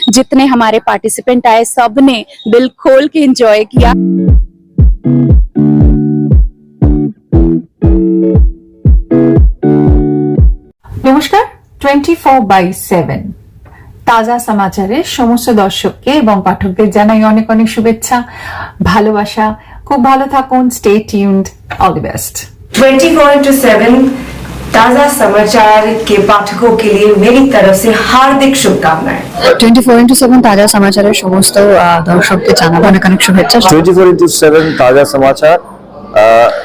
जितने हमारे पार्टिसिपेंट आए सब ने दिल खोल के एंजॉय किया। নমস্কার 24/7 তাজা সমাচারের সমস্ত দর্শককে এবং পাঠকদের জানাই অনেক অনেক শুভেচ্ছা, ভালোবাসা। খুব ভালো থাকুন, stay tuned, all the best. 24/7 ताजा समाचार के पाठकों के लिए मेरी तरफ से हार्दिक शुभकामनाएं। 24/7 তাজা সমাচারের সমস্ত দর্শককে জানাবো অনেক অনেক শুভেচ্ছা। 24/7 ताजा समाचार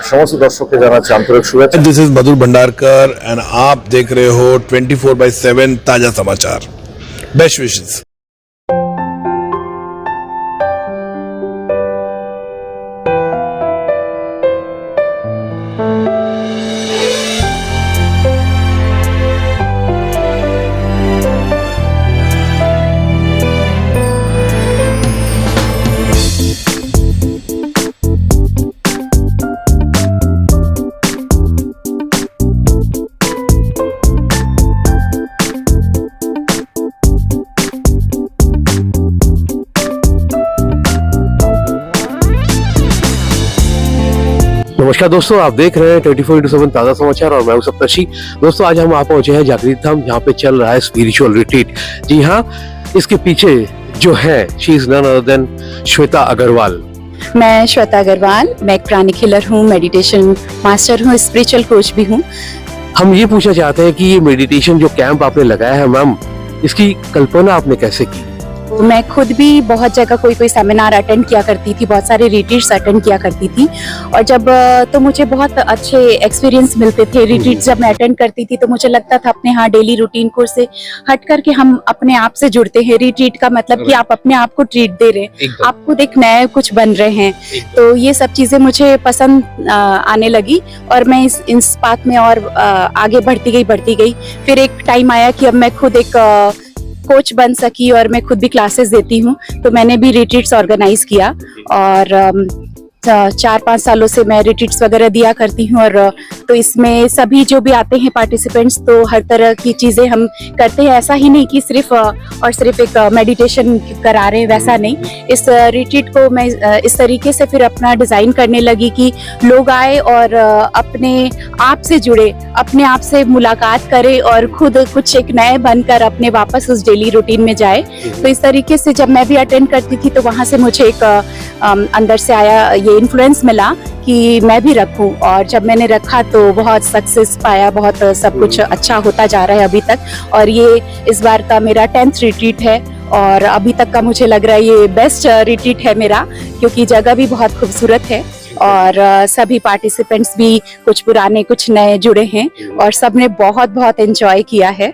समस्त दर्शक के जाना आंतरिक शुभेच्छा। This is Madhur Bhandarkar and आप देख रहे हो 24/7 ताजा समाचार। Best wishes. नमस्कार दोस्तों, आप देख रहे हैं 24/7 ताजा समाचार और मैं हूं सप्तर्षि। दोस्तों आज हम आप पहुंचे हैं जागृत धाम, जहां पे चल रहा है स्पिरिचुअल रिट्रीट। जी हाँ, इसके पीछे जो है she is none other than Shweta Agrawal. मैं श्वेता अग्रवाल, मैं एक प्राणिक हीलर हूँ, मेडिटेशन मास्टर हूँ, स्पिरिचुअल कोच भी हूँ। हम ये पूछना चाहते हैं कि ये मेडिटेशन जो कैंप आपने लगाया है मैम, इसकी कल्पना आपने कैसे की? मैं खुद भी बहुत जगह कोई सेमिनार अटेंड किया करती थी, बहुत सारे रिट्रीट्स अटेंड किया करती थी, और जब तो मुझे बहुत अच्छे एक्सपीरियंस मिलते थे। रिट्रीट जब मैं अटेंड करती थी तो मुझे लगता था अपने यहाँ डेली रूटीन कोर्स से हट करके हम अपने आप से जुड़ते हैं। रिट्रीट का मतलब कि आप अपने आप को ट्रीट दे रहे हैं, आप खुद एक नए कुछ बन रहे हैं। तो ये सब चीजें मुझे पसंद आने लगी और मैं इस बात में और आगे बढ़ती गई। फिर एक टाइम आया कि अब मैं खुद एक कोच बन सकी और मैं खुद भी क्लासेस देती हूँ, तो मैंने भी रिट्रीट्स ऑर्गेनाइज किया और 4-5 सालों से मैं रिट्रीट्स वगैरह दिया करती हूँ। और तो इसमें सभी जो भी आते हैं पार्टिसिपेंट्स, तो हर तरह की चीज़ें हम करते हैं। ऐसा ही नहीं कि सिर्फ एक मेडिटेशन करा रहे हैं, वैसा नहीं। इस रिट्रीट को मैं इस तरीके से फिर अपना डिज़ाइन करने लगी कि लोग आए और अपने आप से जुड़े, अपने आप से मुलाकात करें और खुद कुछ एक नए बनकर अपने वापस उस डेली रूटीन में जाए। तो इस तरीके से जब मैं भी अटेंड करती थी तो वहाँ से मुझे एक अंदर से आया ये इन्फ्लुएंस मिला कि मैं भी रखूं, और जब मैंने रखा तो बहुत सक्सेस पाया, बहुत सब कुछ अच्छा होता जा रहा है अभी तक। और ये इस बार का मेरा 10th रिट्रीट है और अभी तक का मुझे लग रहा है ये बेस्ट रिट्रीट है मेरा, क्योंकि जगह भी बहुत खूबसूरत है और सभी पार्टिसिपेंट्स भी कुछ पुराने कुछ नए जुड़े हैं और सबने बहुत बहुत एंजॉय किया है।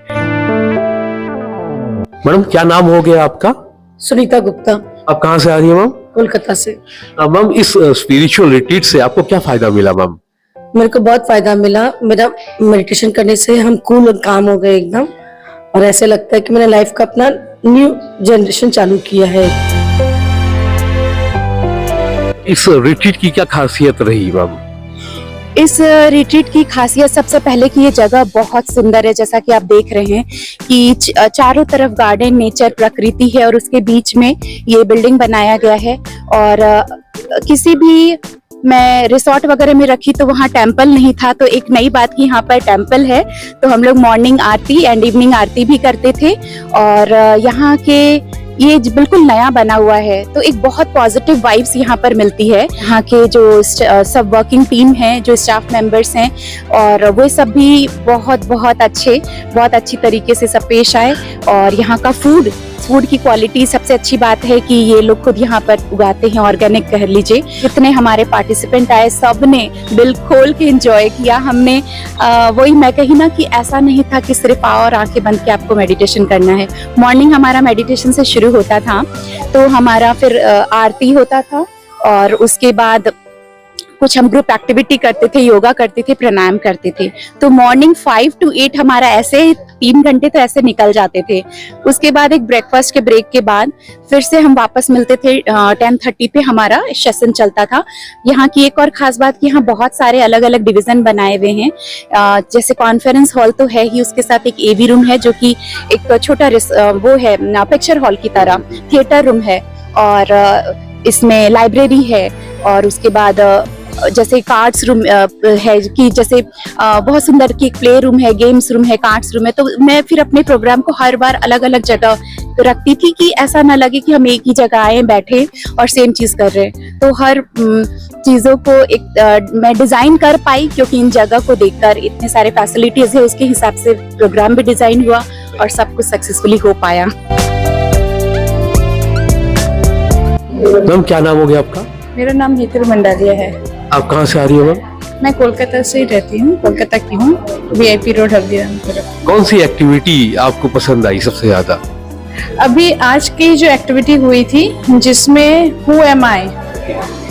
मैडम क्या नाम हो गया आपका? सुनीता गुप्ता, आप कहाँ से आ रही है मैम? कोलकाता से। मैम इस स्पिरिचुअल रिट्रीट से आपको क्या फायदा मिला मैम? मेरे को बहुत फायदा मिला। मेरा मेडिटेशन करने से हम कूल और काम हो गए एकदम, और ऐसे लगता है कि मैंने लाइफ का अपना न्यू जनरेशन चालू किया है। इस रिट्रीट की क्या खासियत रही मैम? इस रिट्रीट की खासियत सबसे पहले कि ये जगह बहुत सुंदर है, जैसा कि आप देख रहे हैं कि चारों तरफ गार्डन, नेचर, प्रकृति है और उसके बीच में ये बिल्डिंग बनाया गया है। और किसी भी मैं रिसोर्ट वगैरह में रखी तो वहाँ टेम्पल नहीं था, तो एक नई बात कि यहाँ पर टेम्पल है, तो हम लोग मॉर्निंग आरती एंड इवनिंग आरती भी करते थे। और यहाँ के ये बिल्कुल नया बना हुआ है, तो एक बहुत पॉजिटिव वाइब्स यहाँ पर मिलती है। यहाँ के जो सब वर्किंग टीम है, जो स्टाफ मेंबर्स हैं, और वो सब भी बहुत अच्छी तरीके से सब पेश आए। और यहाँ का फूड की क्वालिटी सबसे अच्छी बात है कि ये लोग खुद यहाँ पर उगाते हैं, ऑर्गेनिक कह लीजिए। जितने हमारे पार्टिसिपेंट आए सब ने दिल खोल के एंजॉय किया। हमने वही मैं कही ना कि ऐसा नहीं था कि सिर्फ आओ और आंखें बंद के आपको मेडिटेशन करना है। मॉर्निंग हमारा मेडिटेशन से शुरू होता था, तो हमारा फिर आरती होता था और उसके बाद कुछ हम ग्रुप एक्टिविटी करते थे, योगा करते थे, प्राणायाम करते थे। तो मॉर्निंग 5 to 8 हमारा ऐसे 3 घंटे तो ऐसे निकल जाते थे। उसके बाद एक ब्रेकफास्ट के ब्रेक के बाद फिर से हम वापस मिलते थे। 10:30 पे हमारा सेशन चलता था। यहाँ की एक और खास बात कि यहाँ बहुत सारे अलग अलग डिवीजन बनाए हुए हैं। जैसे कॉन्फ्रेंस हॉल तो है ही, उसके साथ एक एवी रूम है जो कि एक छोटा वो है पिक्चर हॉल की तरह, थिएटर रूम है, और इसमें लाइब्रेरी है, और उसके बाद जैसे कार्ड्स रूम है कि जैसे बहुत सुंदर की प्ले रूम है, गेम्स रूम है, कार्ड्स रूम है। तो मैं फिर अपने प्रोग्राम को हर बार अलग अलग जगह रखती थी कि ऐसा ना लगे कि हम एक ही जगह आए बैठे और सेम चीज कर रहे हैं। तो हर चीजों को एक मैं डिजाइन कर पाई, क्योंकि इन जगह को देखकर इतने सारे फैसिलिटीज है, उसके हिसाब से प्रोग्राम भी डिजाइन हुआ और सब कुछ सक्सेसफुली हो पाया। मैम क्या नाम हो गया आपका? मेरा नाम हितल मंडालिया है। आप कहाँ से आ रही हो मैम? मैं कोलकाता से ही रहती हूँ, कोलकाता की हूँ, VIP रोड हल्दीराम तरफ। कौन सी एक्टिविटी आपको पसंद आई सबसे ज्यादा? अभी आज की जो एक्टिविटी हुई थी जिसमें हु एम आई,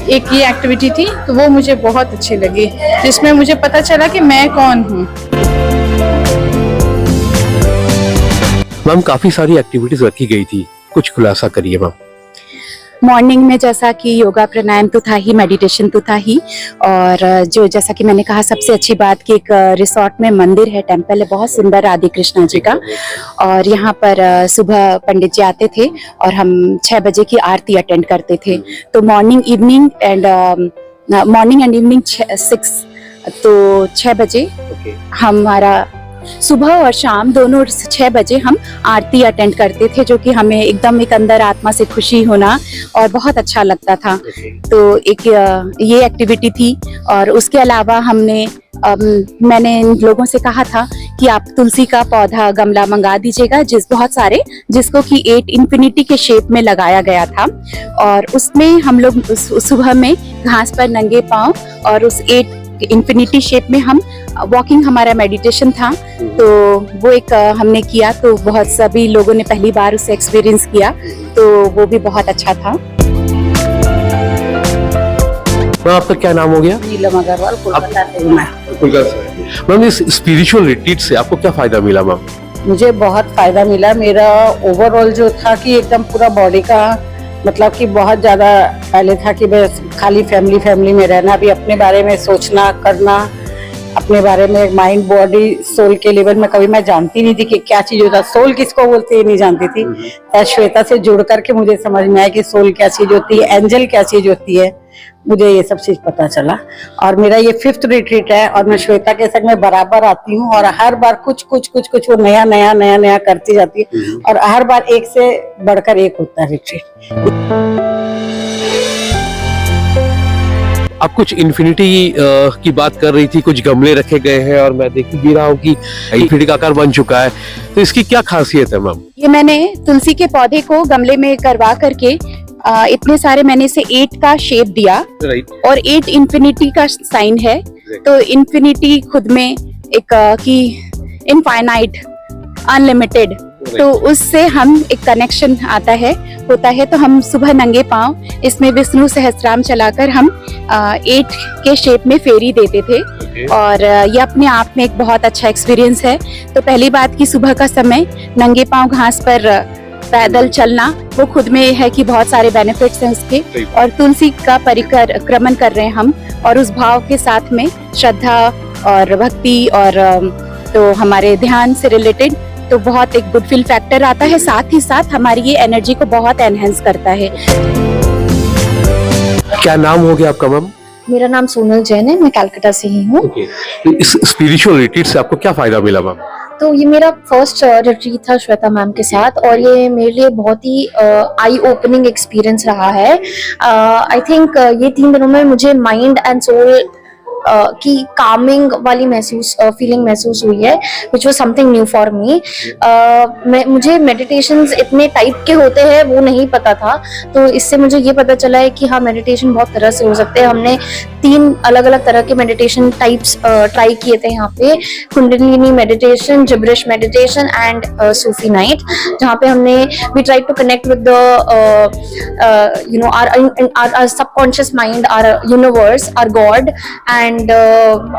एक ये एक्टिविटी थी, तो वो मुझे बहुत अच्छी लगी, जिसमें मुझे पता चला कि मैं कौन हूँ। मैम काफी सारी एक्टिविटीज रखी गई थी, कुछ खुलासा करिए मैम। मॉर्निंग में जैसा कि योगा प्राणायाम तो था ही, मेडिटेशन तो था ही, और जो जैसा कि मैंने कहा सबसे अच्छी बात कि एक रिसोर्ट में मंदिर है, टेम्पल है बहुत सुंदर राधे कृष्णा जी का, और यहाँ पर सुबह पंडित जी आते थे और हम 6 बजे की आरती अटेंड करते थे। तो मॉर्निंग एंड इवनिंग 6 तो 6 बजे हमारा सुबह और शाम दोनों 6 बजे हम आरती अटेंड करते थे, जो कि हमें एकदम एक अंदर आत्मा से खुशी होना और बहुत अच्छा लगता था। तो एक ये एक्टिविटी थी, और उसके अलावा मैंने इन लोगों से कहा था कि आप तुलसी का पौधा गमला मंगा दीजिएगा, जिसको कि 8 इंफिनिटी के शेप में लगाया गया था, और उसमें हम लोग सुबह में घास पर नंगे पांव और उस 8 इंफिनिटी शेप में हम वॉकिंग, हमारा मेडिटेशन था, तो वो एक हमने किया। तो बहुत सभी लोगों ने पहली बार उसे एक्सपीरियंस किया, तो वो भी बहुत अच्छा था। मैम आपका क्या नाम हो गया? नीलम अग्रवाल, कोलकाता से हूँ मैं। कोलकाता से। मैम इस स्पिरिचुअल रिट्रीट से आपको क्या फायदा मिला मैम? मुझे बहुत फायदा मिला। मेरा ओवरऑल जो था कि एकदम पूरा बॉडी का मतलब कि बहुत ज्यादा पहले था कि बस खाली फैमिली में रहना, भी अपने बारे में सोचना करना, अपने बारे में माइंड बॉडी सोल के लेवल में कभी मैं जानती नहीं थी कि क्या चीज होता, सोल किसको बोलते हैं नहीं जानती थी। श्वेता से जुड़ करके मुझे समझ में आया कि सोल क्या चीज होती है, एंजल क्या चीज होती है, मुझे ये सब चीज पता चला। और मेरा ये 5th रिट्रीट है, और मैं श्वेता के संग में बराबर आती हूँ, और हर बार कुछ वो नया करती जाती है, और हर बार एक से बढ़कर एक होता है रिट्रीट। आप कुछ इन्फिनिटी की बात कर रही थी, कुछ गमले रखे गए हैं, और मैं देख भी रहा हूँ कि इन्फिनिटी का आकार बन चुका है, तो इसकी क्या खासियत है मैम? ये मैंने तुलसी के पौधे को गमले में करवा करके इतने सारे मैंने इसे 8 का शेप दिया, और 8 इंफिनिटी का साइन है। तो इंफिनिटी खुद में एक कि इनफाइनाइट, अनलिमिटेड, तो उससे हम एक कनेक्शन होता है। तो हम सुबह नंगे पांव इसमें विष्णु सहस्त्रनाम चलाकर हम 8 के शेप में फेरी देते थे, और ये अपने आप में एक बहुत अच्छा एक्सपीरियंस है। तो पहली बात कि सुबह का समय नंगे पांव घास पर पैदल चलना, वो खुद में है कि बहुत सारे बेनिफिट्स हैं उसके, और तुलसी का परिक्रमण कर रहे हैं हम, और उस भाव के साथ में श्रद्धा और भक्ति और तो हमारे ध्यान से रिलेटेड तो बहुत एक गुड फील फैक्टर आता है, साथ ही साथ हमारी ये एनर्जी को बहुत एनहेंस करता है। क्या नाम हो गया आपका मैम? मेरा नाम सोनल जैन है, मैं कलकत्ता से ही हूँ। इस स्पिरिचुअल रिट्रीट से आपको क्या फायदा मिला मैम? तो ये मेरा फर्स्ट रिट्रीट था श्वेता मैम के साथ, और ये मेरे लिए बहुत ही आई ओपनिंग एक्सपीरियंस रहा है। आई थिंक ये 3 दिनों में मुझे माइंड एंड सोल की कामिंग वाली फीलिंग महसूस हुई है, which was something new for me. मुझे मेडिटेशंस इतने टाइप के होते हैं वो नहीं पता था, तो इससे मुझे ये पता चला है कि हाँ, मेडिटेशन बहुत तरह से हो सकते हैं। हमने 3 अलग अलग तरह के मेडिटेशन टाइप्स ट्राई किए थे यहाँ पे, Kundalini meditation, gibberish meditation and Sufi night, जहाँ पे हमने we try to connect with the our subconscious mind, our universe, our God, and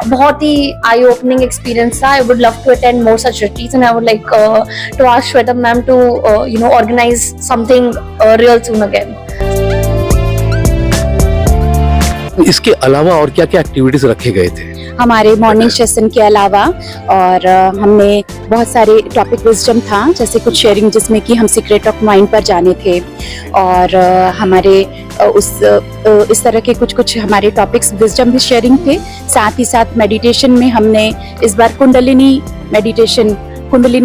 बहुत ही eye opening experience था। I would love to attend more such retreats and I would like to ask Shweta ma'am to organize something real soon again. इसके अलावा और क्या क्या activities रखे गए थे? हमारे मॉर्निंग सेशन के अलावा और हमने बहुत सारे टॉपिक विजडम था, जैसे कुछ शेयरिंग जिसमें कि हम सीक्रेट ऑफ माइंड पर जाने थे, और हमारे इस तरह के कुछ हमारे टॉपिक्स विजडम भी शेयरिंग थे। साथ ही साथ मेडिटेशन में हमने इस बार कुंडलिनी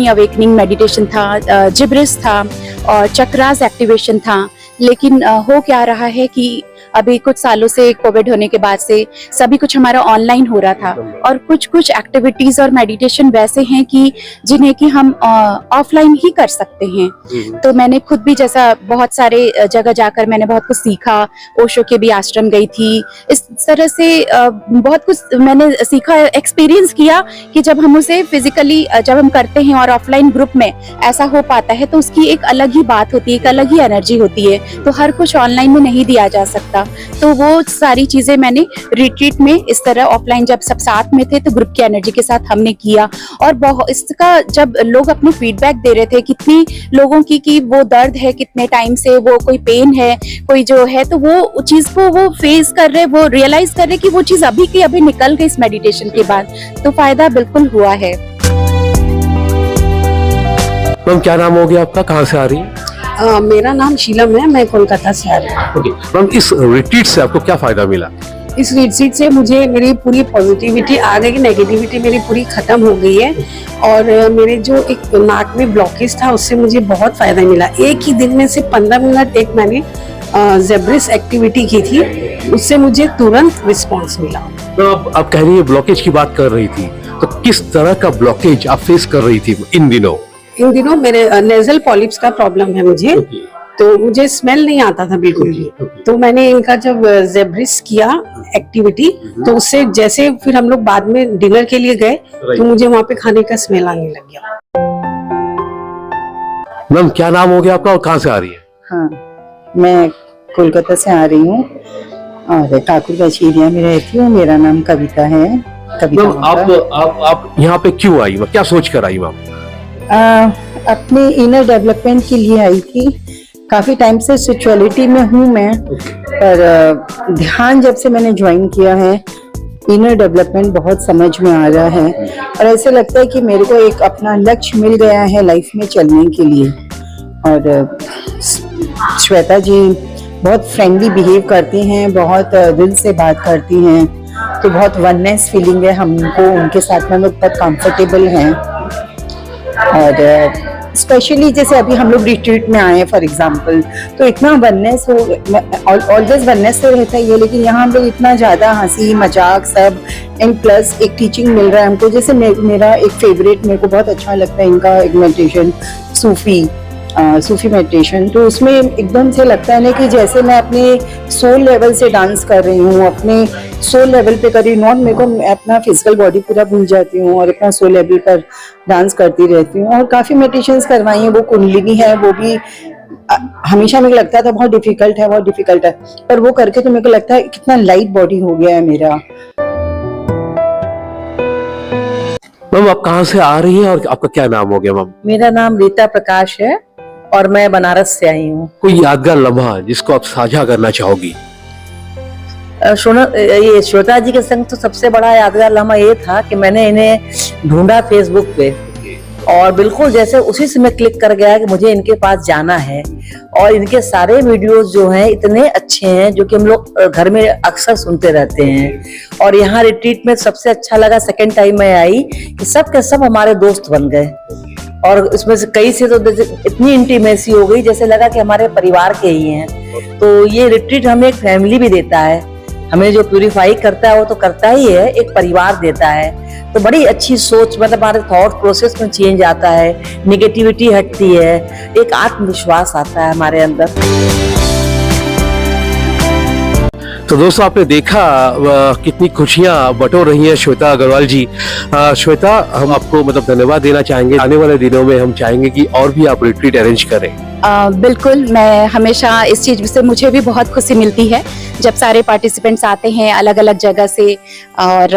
अवेकनिंग मेडिटेशन था, जिब्रिस था और चक्रास एक्टिवेशन था। लेकिन हो क्या रहा है कि अभी कुछ सालों से कोविड होने के बाद से सभी कुछ हमारा ऑनलाइन हो रहा था, और कुछ एक्टिविटीज और मेडिटेशन वैसे हैं कि जिन्हें कि हम ऑफलाइन ही कर सकते हैं। तो मैंने खुद भी जैसा बहुत सारे जगह जाकर मैंने बहुत कुछ सीखा, ओशो के भी आश्रम गई थी, इस तरह से बहुत कुछ मैंने सीखा, एक्सपीरियंस किया कि जब हम उसे फिजिकली जब हम करते हैं और ऑफलाइन ग्रुप में ऐसा हो पाता है तो उसकी एक अलग ही बात होती है, एक अलग ही एनर्जी होती है। तो हर कुछ ऑनलाइन में नहीं दिया जा सकता, तो वो सारी चीजें मैंने रिट्रीट में इस तरह ऑफलाइन जब सब साथ में थे तो ग्रुप की एनर्जी के साथ हमने किया। और इसका जब लोग अपने फीडबैक दे रहे थे कितनी लोगों की कि वो दर्द है कितने टाइम से, वो कोई पेन है, कोई जो है, तो वो चीज को वो फेस कर रहे, वो रियलाइज कर रहे कि वो चीज अभी की अभी निकल गई इस मेडिटेशन के बाद, तो फायदा बिल्कुल हुआ है। मैम क्या नाम हो गया आपका, कहाँ से आ रही है? मेरा नाम शीलम है, मैं कोलकाता से आ रही हूँ। ओके मैम, इस रिट्रीट से आपको क्या फायदा मिला? इस रिट्रीट से मुझे मेरी पूरी पॉजिटिविटी आ गई, नेगेटिविटी मेरी पूरी खत्म हो गई है, और मेरे जो एक नाक में ब्लॉकेज था उससे मुझे बहुत फायदा मिला। एक ही दिन में से 15 मिनट एक मैंने जिब्रिस एक्टिविटी की थी, उससे मुझे तुरंत रिस्पॉन्स मिला। तो आप कह रही है ब्लॉकेज की बात कर रही थी, तो किस तरह का ब्लॉकेज आप फेस कर रही थी इन दिनों? इन दिनों मेरे नेजल पॉलिप्स का प्रॉब्लम है मुझे, तो मुझे स्मेल नहीं आता था बिल्कुल भी। तो मैंने इनका जब जिब्रिस किया एक्टिविटी, तो उससे जैसे फिर हम लोग बाद में डिनर के लिए गए तो मुझे वहाँ पे खाने का स्मेल आने लग गया। मैम क्या नाम हो गया आपका और कहाँ से आ रही है? हाँ, मैं कोलकाता से आ रही हूँ और ठाकुरगंज एरिया में रहती हूँ। मेरा नाम कविता है। मैम आप यहाँ पे क्यों आई, क्या सोच कर आई मैम? अपने इनर डेवलपमेंट के लिए आई थी। काफी टाइम से स्पिरिचुअलिटी में हूँ मैं, पर ध्यान जब से मैंने ज्वाइन किया है इनर डेवलपमेंट बहुत समझ में आ रहा है, और ऐसे लगता है कि मेरे को एक अपना लक्ष्य मिल गया है लाइफ में चलने के लिए। और श्वेता जी बहुत फ्रेंडली बिहेव करती हैं, बहुत दिल से बात करती हैं, तो बहुत वननेस फीलिंग है हमको उनके साथ में, हम लोग बहुत कंफर्टेबल हैं। और स्पेशली जैसे अभी हम लोग रिट्रीट में आए हैं फॉर एग्जांपल, तो इतना वननेस हो, ऑलवेज वननेस तो रहता ही है, लेकिन यहाँ हम लोग इतना ज्यादा हंसी मजाक सब, एंड प्लस एक टीचिंग मिल रहा है हमको। जैसे मेरा एक फेवरेट, मेरे को बहुत अच्छा लगता है इनका एक मेडिटेशन, सूफी मेडिटेशन, तो उसमें एकदम से लगता है ना कि जैसे मैं अपने सोल लेवल से डांस कर रही हूँ, अपने सोल लेवल पे कर रही हूँ। मेरे को अपना फिजिकल बॉडी पूरा भूल जाती हूँ और अपना सोल लेवल पर डांस करती रहती हूँ। और काफी मेडिटेशंस करवाई हैं, वो कुंडलिनी है, वो भी हमेशा मेरे को लगता था बहुत डिफिकल्ट है, पर वो करके तो मेरे को लगता है कितना लाइट बॉडी हो गया है मेरा। मैम आप कहाँ से आ रही हैं और आपका क्या नाम हो गया मैम? मेरा नाम रीता प्रकाश है और मैं बनारस से आई हूँ। कोई यादगार लम्हा जिसको आप साझा करना चाहोगी? ये श्वेता जी के संग तो सबसे बड़ा यादगार लम्हा ये था कि मैंने इन्हें ढूंढा फेसबुक पे, और बिल्कुल जैसे उसी से मैं क्लिक कर गया कि मुझे इनके पास जाना है। और इनके सारे वीडियोस जो हैं इतने अच्छे हैं, जो कि हम लोग घर में अक्सर सुनते रहते हैं। और यहाँ रिट्रीट में सबसे अच्छा लगा, सेकंड टाइम मैं आई, कि सब के सब हमारे दोस्त बन गए, और इसमें से कई से तो इतनी इंटीमेसी हो गई जैसे लगा कि हमारे परिवार के ही हैं। तो ये रिट्रीट हमें एक फैमिली भी देता है, हमें जो प्यूरिफाई करता है वो तो करता ही है, एक परिवार देता है। तो बड़ी अच्छी सोच, मतलब हमारे थॉट प्रोसेस में चेंज आता है, निगेटिविटी हटती है, एक आत्मविश्वास आता है हमारे अंदर। तो दोस्तों आपने देखा कितनी खुशियां बटोर रही हैं श्वेता अग्रवाल जी। श्वेता, हम आपको मतलब धन्यवाद देना चाहेंगे। आने वाले दिनों में हम चाहेंगे कि और भी आप रिट्रीट अरेंज करें। बिल्कुल, मैं हमेशा इस चीज़ से मुझे भी बहुत खुशी मिलती है जब सारे पार्टिसिपेंट्स आते हैं अलग अलग जगह से, और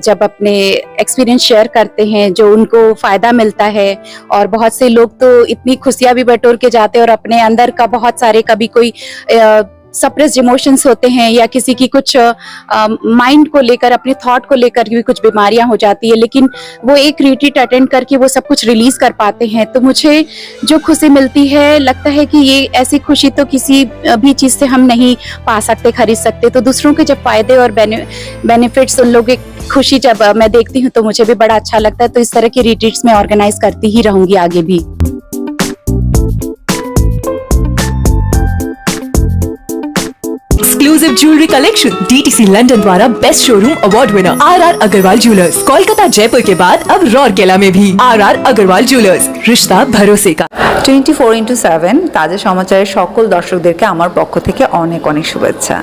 जब अपने एक्सपीरियंस शेयर करते हैं जो उनको फ़ायदा मिलता है। और बहुत से लोग तो इतनी खुशियाँ भी बटोर के जाते हैं और अपने अंदर का बहुत सारे, कभी कोई सप्रेस्ड इमोशंस होते हैं या किसी की कुछ माइंड को लेकर, अपने थॉट को लेकर भी कुछ बीमारियां हो जाती है, लेकिन वो एक रिट्रीट अटेंड करके वो सब कुछ रिलीज कर पाते हैं। तो मुझे जो खुशी मिलती है, लगता है कि ये ऐसी खुशी तो किसी भी चीज़ से हम नहीं पा सकते, खरीद सकते। तो दूसरों के जब फायदे और बेनिफिट्स, उन लोगों की खुशी जब मैं देखती हूँ तो मुझे भी बड़ा अच्छा लगता है। तो इस तरह की रिट्रीट्स मैं ऑर्गेनाइज करती ही रहूंगी आगे भी। Exclusive jewellery collection DTC London द्वारा best showroom award winner RR Agrawal jewellers, Kolkata Jaipur के बाद अब रौरकेला में भी RR अग्रवाल ज्वेलर्स, रिश्ता भरोसे का। 24x7 তাজা সমাচারের সকল দর্শকদেরকে আমার পক্ষ থেকে অনেক অনেক শুভেচ্ছা।